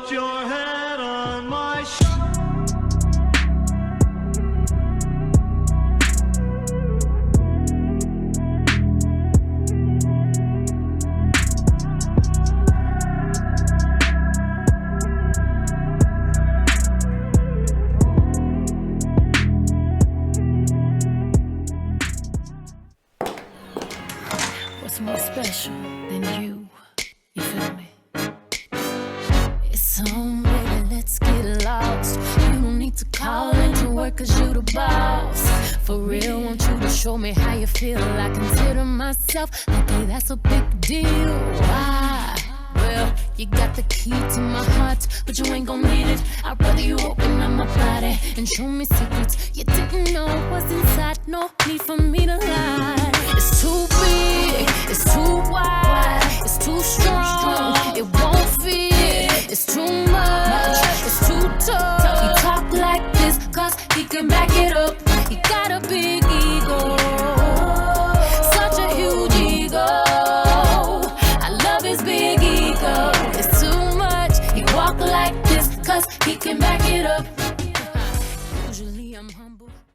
Put your head on my shoulder. What's more special than you? You feel me? It's on, baby, let's get lost. You don't need to call into work cause you the boss. For real, want you to show me how you feel. I consider myself lucky, that's a big deal. Why? Well, you got the key to my heart, but you ain't gon' need it. I'd rather you open up my body and show me secrets you didn't know was inside. No need for me to lie. It's too big, it's too wide, it's too strong, it won't fit. It's too much, it's too tough. He talk like this cause he can back it up. He got a big ego, such a huge ego. I love his big ego. It's too much, he walk like this cause he can back it up.